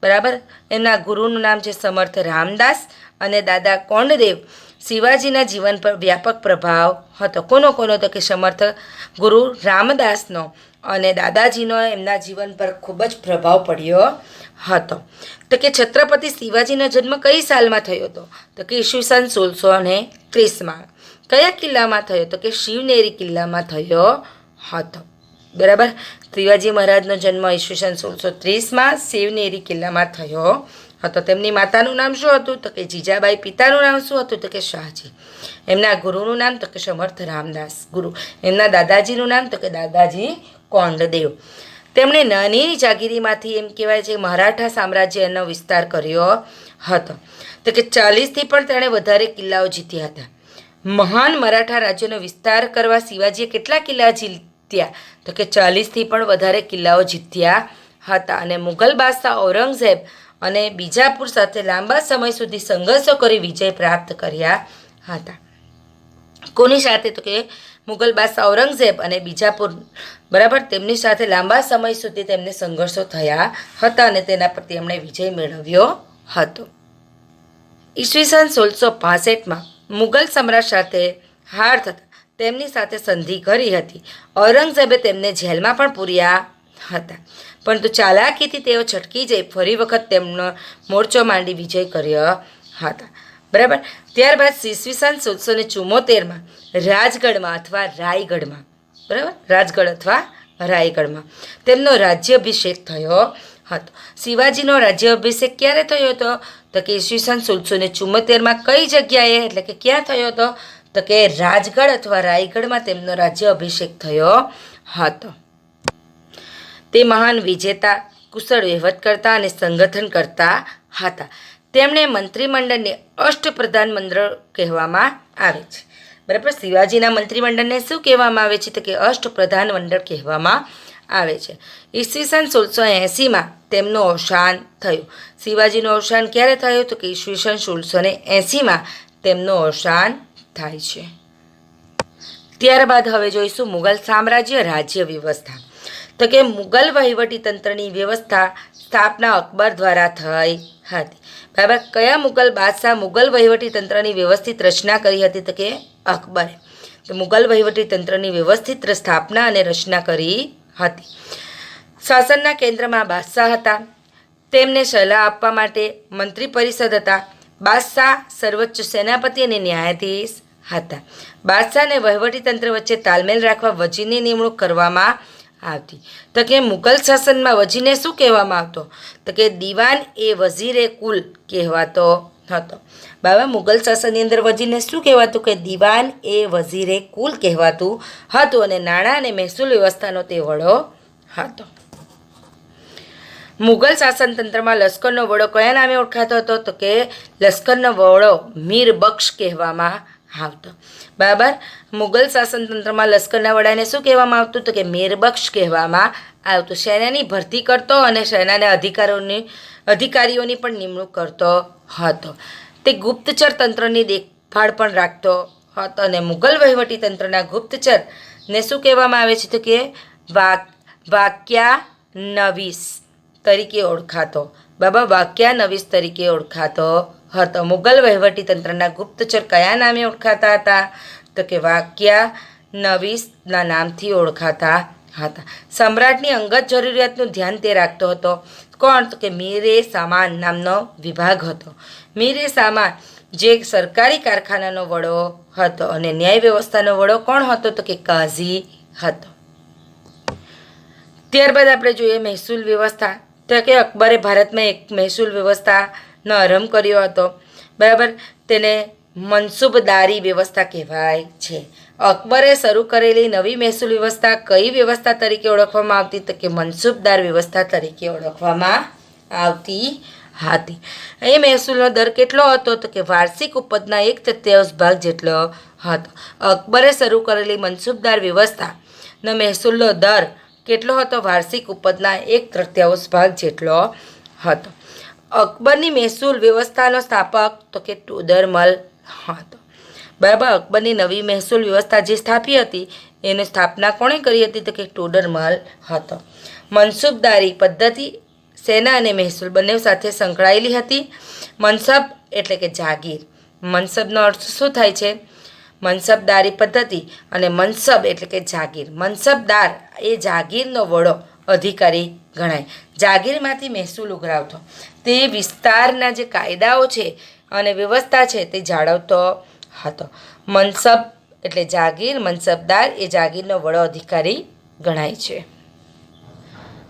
બરાબર. એમના ગુરુનું નામ છે સમર્થ રામદાસ અને દાદા કોંડદેવ. શિવાજીના જીવન પર વ્યાપક પ્રભાવ હતો. કોનો? તો કે સમર્થ ગુરુ રામદાસનો અને દાદાજીનો એમના જીવન પર ખૂબ જ પ્રભાવ પડ્યો હતો. તો કે છત્રપતિ શિવાજીનો જન્મ કઈ સાલમાં થયો હતો? તો કે ઈસવીસન 1630માં. કયા કિલ્લામાં થયો? તો કે શિવનેરી કિલ્લામાં થયો હતો. બરાબર. શિવાજી મહારાજનો જન્મ ઈસવીસન 1630માં શિવનેરી કિલ્લામાં થયો હતો. તેમની માતાનું નામ શું હતું? તો કે જીજાબાઈ. પિતાનું નામ શું હતું? તો કે શાહજી. એમના ગુરુનું નામ? તો કે સમર્થ રામદાસ ગુરુ. એમના દાદાજીનું નામ? તો કે દાદાજી કોંડદેવ. તેમણે નાની જાગીરીમાંથી એમ કહેવાય છે મરાઠા સામ્રાજ્યનો વિસ્તાર કર્યો હતો. તો કે 40થી પણ તેણે વધારે કિલ્લાઓ જીત્યા હતા. મહાન મરાઠા રાજ્યનો વિસ્તાર કરવા શિવાજીએ કેટલા કિલ્લા જીત્યા? તો કે 40થી પણ વધારે કિલ્લાઓ જીત્યા હતા. અને મુઘલ બાદશાહ ઔરંગઝેબ અને બીજાપુર સાથે લાંબા સમય સુધી સંઘર્ષો કરી વિજય પ્રાપ્ત કર્યા હતા. કોની સાથે? તો કે મુઘલ બાદશાહ ઔરંગઝેબ અને બીજાપુર. બરાબર. તેમની સાથે લાંબા સમય સુધી તેમને સંઘર્ષો થયા હતા અને તેના પર તેમણે વિજય મેળવ્યો હતો. ઈસવીસન 1665માં મુઘલ સમ્રાટ સાથે હાર થતાં તેમની સાથે સંધિ કરી હતી. ઔરંગઝેબે તેમને જેલમાં પણ પૂર્યા હતા, પરંતુ ચાલાકીથી તેઓ છટકી જઈ ફરી વખત તેમનો મોરચો માંડી વિજય કર્યો હતા. બરાબર. ત્યારબાદ ઈસવીસન 1674માં રાજગઢમાં અથવા રાયગઢમાં, બરાબર, રાજગઢ અથવા રાયગઢમાં તેમનો રાજ્યાભિષેક થયો હતો. શિવાજીનો રાજ્યાભિષેક ક્યારે થયો હતો? તો કે ઈસવીસન 1674માં કઈ જગ્યાએ એટલે કે ક્યાં થયો હતો? તો કે રાજગઢ અથવા રાયગઢમાં તેમનો રાજ્યાભિષેક થયો હતો. તે મહાન વિજેતા, કુશળ વહીવટકર્તા અને સંગઠનકર્તા હતા. તેમણે મંત્રીમંડળને અષ્ટપ્રધાન મંડળ કહેવામાં આવે છે. બરાબર. શિવાજીના મંત્રીમંડળને શું કહેવામાં આવે છે? તો કે અષ્ટપ્રધાન મંડળ કહેવામાં આવે છે. ઈસવીસન 1680માં તેમનું અવસાન થયું. શિવાજીનું અવસાન ક્યારે થયું? તો કે ઈસવીસન 1680માં તેમનું અવસાન થાય છે. ત્યારબાદ હવે જોઈશું મુઘલ સામ્રાજ્ય રાજ્ય વ્યવસ્થા. તો કે મુઘલ વહીવટીતંત્રની વ્યવસ્થા સ્થાપના અકબર દ્વારા થઈ હતી. બરાબર. કયા મુઘલ બાદશાહ મુઘલ વહીવટીતંત્રની વ્યવસ્થિત રચના કરી હતી? તો કે અકબરે. તો મુઘલ વહીવટીતંત્રની વ્યવસ્થિત સ્થાપના અને રચના કરી હતી. શાસનના કેન્દ્રમાં બાદશાહ હતા. તેમને સલાહ આપવા માટે મંત્રી પરિષદ હતા. બાદશાહ સર્વોચ્ચ સેનાપતિ અને ન્યાયાધીશ હતા. બાદશાહ અને વહીવટીતંત્ર વચ્ચે તાલમેલ રાખવા વજીરની નિમણૂક કરવામાં આવતી. તો કે મુઘલ શાસનમાં વજીરને શું કહેવામાં આવતો? તો કે દિવાન એ વઝીરે કુલ કહેવાતો હતો. બાબા, મુઘલ શાસનની અંદર વજીરને શું કહેવાતું? કે દિવાન એ વઝીરે કુલ કહેવાતું હતું અને નાણાં અને મહેસૂલ વ્યવસ્થાનો તે વડો હતો. મુઘલ શાસન તંત્રમાં લશ્કરનો વડો કયા નામે ઓળખાતો હતો? તો કે લશ્કરનો વડો મીર બક્ષ કહેવામાં આવતો. બરાબર. મુઘલ શાસન તંત્રમાં લશ્કરના વડાને શું કહેવામાં આવતું? તો કે મીર બક્ષ કહેવામાં આવતું. સેનાની ભરતી કરતો અને સેનાના અધિકારીઓની પણ નિમણૂક કરતો હતો. તે ગુપ્તચર તંત્રની દેખભાળ પણ રાખતો હતો અને મુઘલ વહીવટી તંત્રના ગુપ્તચરને શું કહેવામાં આવે છે? તો કે વાક્યાનવીસ તરીકે ઓળખાતો. બાબા, વાક્યાનવીસ તરીકે ઓળખાતો હતો. મુઘલ વહીવટી તંત્રના ગુપ્તચર કયા નામે ઓળખાતા હતા? તો કે વાક્યાનવીસના નામથી ઓળખાતા હતા. સમ્રાટની અંગત જરૂરિયાતનું ધ્યાન તે રાખતો હતો. કોણ? તો કે મીરે સામાન નામનો વિભાગ હતો. મીરે સામાન જે સરકારી કારખાનાનો વડો હતો અને ન્યાય વ્યવસ્થાનો વડો કોણ હતો? તો કે કાઝી હતો. ત્યારબાદ આપણે જોઈએ મહેસૂલ વ્યવસ્થા. તો કે અકબરે ભારતમાં એક મહેસૂલ વ્યવસ્થાનો આરંભ કર્યો હતો. બરાબર, તેને મનસૂબદારી વ્યવસ્થા કહેવાય છે. અકબરે શરૂ કરેલી નવી મહેસૂલ વ્યવસ્થા કઈ વ્યવસ્થા તરીકે ઓળખવામાં આવતી? તો કે મનસૂબદાર વ્યવસ્થા તરીકે ઓળખવામાં આવતી હતી. એ મહેસૂલનો દર કેટલો હતો? તો કે વાર્ષિક ઉપજના 1/4 ભાગ જેટલો હતો. અકબરે શરૂ કરેલી મનસૂબદાર વ્યવસ્થાનો મહેસૂલનો દર કેટલો હતો? વાર્ષિક ઉપજના 1/3 ભાગ જેટલો હતો. અકબરની મહેસૂલ વ્યવસ્થાનો સ્થાપક તો કે ટોડરમલ હતો. બરાબર, અકબરની નવી મહેસૂલ વ્યવસ્થા જે સ્થાપી હતી એની સ્થાપના કોણે કરી હતી? તો કે ટોડરમલ હતો. મનસૂબદારી પદ્ધતિ સેના અને મહેસૂલ બંને સાથે સંકળાયેલી હતી. મનસબ એટલે કે જાગીર. મનસબનો અર્થ શું થાય છે? મનસબદારી પદ્ધતિ અને મનસબ એટલે કે જાગીર. મનસબદાર એ જાગીરનો વડો અધિકારી ગણાય. જાગીરમાંથી મહેસૂલ ઉઘરાવતો, તે વિસ્તારના જે કાયદાઓ છે અને વ્યવસ્થા છે તે જાળવતો હતો. મનસબ એટલે જાગીર, મનસબદાર એ જાગીરનો વડો અધિકારી ગણાય છે.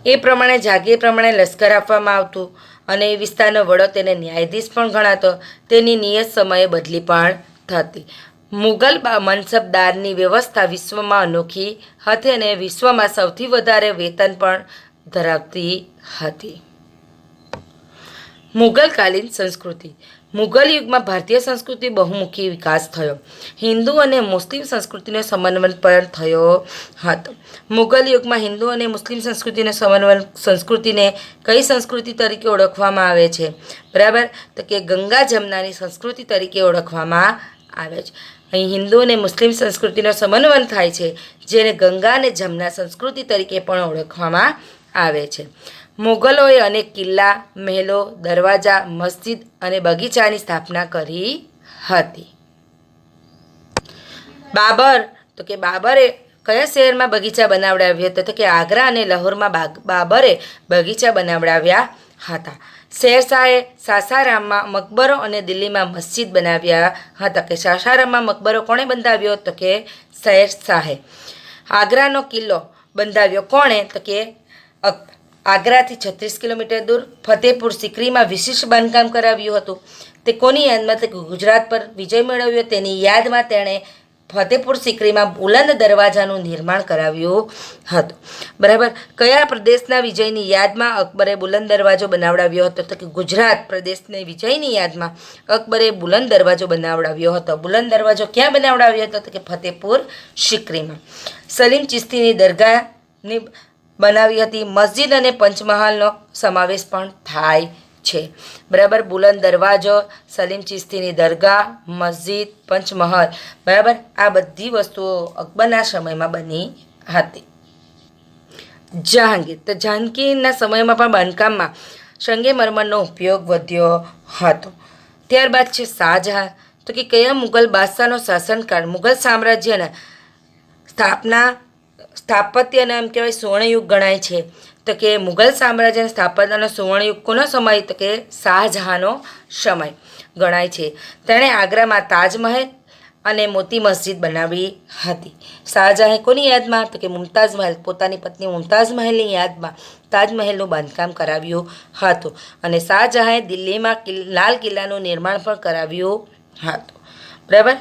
એ પ્રમાણે જાગીર પ્રમાણે લશ્કર આપવામાં આવતું અને એ વિસ્તારનો વડો તેને ન્યાયાધીશ પણ ગણાતો. તેની નિયત સમયે બદલી પણ થતી. મુગલ મનસબદારની વ્યવસ્થા વિશ્વમાં અનોખી હતી અને વિશ્વમાં સૌથી વધારે વેતન પણ ધરાવતી હતી. મુગલકાલીન સંસ્કૃતિ. મુગલ યુગમાં ભારતીય સંસ્કૃતિ બહુમુખી વિકાસ થયો. હિન્દુ અને મુસ્લિમ સંસ્કૃતિનો સમન્વય પણ થયો હતો. મુગલ યુગમાં હિન્દુ અને મુસ્લિમ સંસ્કૃતિનો સમન્વય સંસ્કૃતિને કઈ સંસ્કૃતિ તરીકે ઓળખવામાં આવે છે? બરાબર, તો કે ગંગા જમનાની સંસ્કૃતિ તરીકે ઓળખવામાં આવે છે. અહીં હિન્દુ અને મુસ્લિમ સંસ્કૃતિનો સમન્વય થાય છે, જેને ગંગા અને જમના સંસ્કૃતિ તરીકે પણ ઓળખવામાં આવે છે. મુગલોએ અનેક કિલ્લા, મહેલો, દરવાજા, મસ્જિદ અને બગીચાની સ્થાપના કરી હતી. બાબર, તો કે બાબરે કયા શહેરમાં બગીચા બનાવડાવ્યા હતા? તો કે આગ્રા અને લાહોરમાં બાબરે બગીચા બનાવડાવ્યા હતા. શેરશાહે સાસારામમાં મકબરો અને દિલ્હીમાં મસ્જિદ બનાવ્યા હતા. કે સાસારામમાં મકબરો કોણે બંધાવ્યો? તો કે શેરશાહે. આગ્રાનો કિલ્લો બંધાવ્યો કોણે? તો કે આગ્રાથી 36 કિલોમીટર દૂર ફતેહપુર સિકરીમાં વિશિષ્ટ બાંધકામ કરાવ્યું હતું. તે કોની યાદમાં? તો કે ગુજરાત પર વિજય મેળવ્યો તેની યાદમાં તેણે ફતેહપુર સિકરીમાં બુલંદ દરવાજાનું નિર્માણ કરાવ્યું હતું. બરાબર, કયા પ્રદેશના વિજયની યાદમાં અકબરે બુલંદ દરવાજો બનાવડાવ્યો હતો? તો કે ગુજરાત પ્રદેશની વિજયની યાદમાં અકબરે બુલંદ દરવાજો બનાવડાવ્યો હતો. બુલંદ દરવાજો ક્યાં બનાવડાવ્યો હતો? તો કે ફતેહપુર સિકરીમાં. સલીમ ચિશ્તીની દરગાહની બનાવી હતી. મસ્જિદ અને પંચમહાલનો સમાવેશ પણ થાય છે. બરાબર, બુલંદ દરવાજો, સલીમ ચિશ્તીની દરગાહ, મસ્જિદ, પંચમહાલ. બરાબર, આ બધી વસ્તુઓ અકબરના સમયમાં બની હતી. જહાંગીર. તો જહાંગીરના સમયમાં પણ બાંધકામમાં સંગેમરમરનો ઉપયોગ વધ્યો હતો. ત્યારબાદ છે શાહજહાં. તો કે કયા મુગલ બાદશાહનો શાસનકાળ મુગલ સામ્રાજ્યના સ્થાપત્યનો એમ કહેવાય સુવર્ણયુગ ગણાય છે? તો કે મુગલ સામ્રાજ્યના સ્થાપત્યનો સુવર્ણયુગ કોનો સમય? તો કે શાહજહાંનો સમય ગણાય છે. તેણે આગ્રામાં તાજમહેલ અને મોતી મસ્જિદ બનાવી હતી. શાહજહાંએ કોની યાદમાં? તો કે મુમતાઝ મહેલ, પોતાની પત્ની મુમતાઝ મહેલની યાદમાં તાજમહેલનું બાંધકામ કરાવ્યું હતું. અને શાહજહાંએ દિલ્હીમાં લાલ કિલ્લાનું નિર્માણ પણ કરાવ્યું હતું. બરાબર,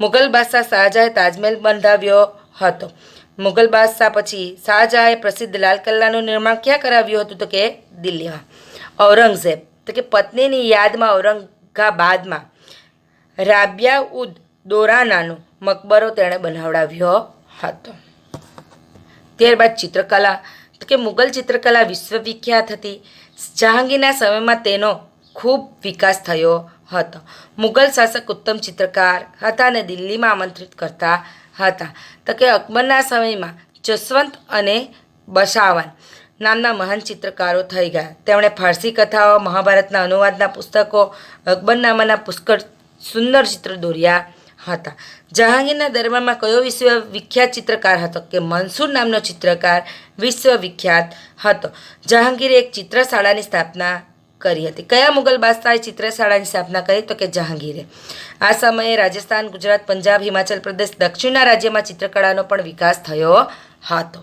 મુગલ બાદશાહ શાહજહાંએ તાજમહેલ બંધાવ્યો હતો. મુગલ બાદશાહ પછી શાહજહાંએ પ્રસિદ્ધ લાલ કિલ્લાનું નિર્માણ ક્યાં કરાવ્યું હતું? તો કે દિલ્હીમાં. ઔરંગઝેબ. તો કે પત્નીની યાદમાં ઔરંગાબાદમાં રાબિયા ઉદ દૌરાનાનો મકબરો તેણે બનાવડાવ્યો હતો. ત્યારબાદ ચિત્રકલા. તો કે મુગલ ચિત્રકલા વિશ્વવિખ્યાત હતી. જહાંગીરના સમયમાં તેનો ખૂબ વિકાસ થયો હતો. મુગલ શાસક ઉત્તમ ચિત્રકાર હતા અને દિલ્હીમાં આમંત્રિત કરતા હતા. તો કે અકબરના સમયમાં જસવંત અને બશાવન નામના મહાન ચિત્રકારો થઈ ગયા. તેમણે ફારસી કથાઓ, મહાભારતના અનુવાદના પુસ્તકો, અકબરનામાના પુષ્કળ સુંદર ચિત્ર દોર્યા હતા. જહાંગીરના દરબારમાં કયો વિશ્વવિખ્યાત ચિત્રકાર હતો? કે મંસૂર નામનો ચિત્રકાર વિશ્વવિખ્યાત હતો. જહાંગીરે એક ચિત્રશાળાની સ્થાપના કરી હતી. કયા મુગલ બાદશાહે ચિત્રશાળાની સ્થાપના કરી? તો કે જહાંગીરે. આ સમયે રાજસ્થાન, ગુજરાત, પંજાબ, હિમાચલ પ્રદેશ, દક્ષિણના રાજ્યમાં ચિત્રકળાનો પણ વિકાસ થયો હતો.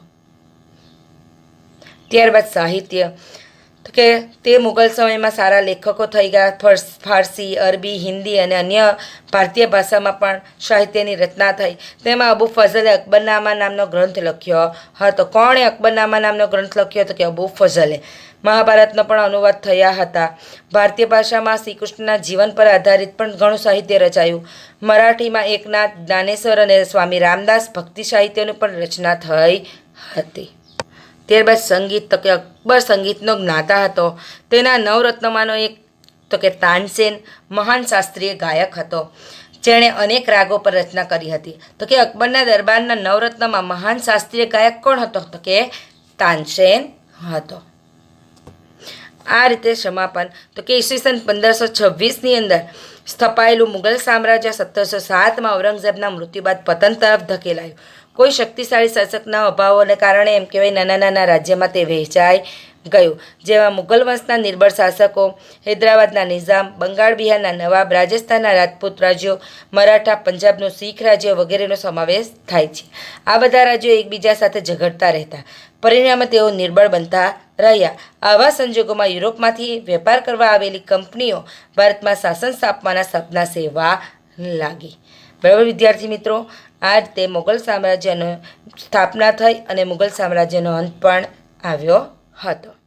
ત્યારબાદ સાહિત્ય, તો કે તે મુગલ સમયમાં સારા લેખકો થઈ ગયા. ફારસી, અરબી, હિન્દી અને અન્ય ભારતીય ભાષામાં પણ સાહિત્યની રચના થઈ. તેમાં અબુ ફઝલે અકબરનામા નામનો ગ્રંથ લખ્યો હતો. કોણે અકબરનામા નામનો ગ્રંથ લખ્યો હતો? કે અબુ ફઝલે. મહાભારતનો પણ અનુવાદ થયા હતા. ભારતીય ભાષામાં શ્રી કૃષ્ણના જીવન પર આધારિત પણ ઘણું સાહિત્ય રચાયું. મરાઠીમાં એકનાથ, જ્ઞાનેશ્વર અને સ્વામી રામદાસ ભક્તિ સાહિત્યની પણ રચના થઈ હતી. ત્યારબાદ સંગીત, તો કે અકબર સંગીતનો જ્ઞાતા હતો. તેના નવરત્નમાંનો એક તો કે તાનસેન મહાન શાસ્ત્રીય ગાયક હતો, જેણે અનેક રાગો પર રચના કરી હતી. તો કે અકબરના દરબારના નવરત્નમાં મહાન શાસ્ત્રીય ગાયક કોણ હતો? તો કે તાનસેન હતો. આ રીતે સમાપન. તો કે ઈસવીસન 1526ની અંદર સ્થપાયેલું મુગલ સામ્રાજ્ય 1707માં ઔરંગઝેબના મૃત્યુ બાદ પતન તરફ ધકેલાયું. કોઈ શક્તિશાળી શાસકના અભાવોને કારણે એમ કહેવાય નાના નાના રાજ્યમાં તે વહેંચાઈ ગયું. જેમાં મુગલ વંશના નિર્બળ શાસકો, હૈદરાબાદના નિઝામ, બંગાળ બિહારના નવાબ, રાજસ્થાનના રાજપૂત રાજ્યો, મરાઠા, પંજાબનું શીખ રાજ્ય વગેરેનો સમાવેશ થાય છે. આ બધા રાજ્યો એકબીજા સાથે ઝઘડતા રહેતા, પરિણામે તેઓ નિર્બળ બનતા રહ્યા. આવા સંજોગોમાં યુરોપમાંથી વેપાર કરવા આવેલી કંપનીઓ ભારતમાં શાસન સ્થાપવાના સપના સેવા લાગી. બરાબર વિદ્યાર્થી મિત્રો, આ રીતે મુગલ સામ્રાજ્યની સ્થાપના થઈ અને મુગલ સામ્રાજ્યનો અંત પણ આવ્યો હતો.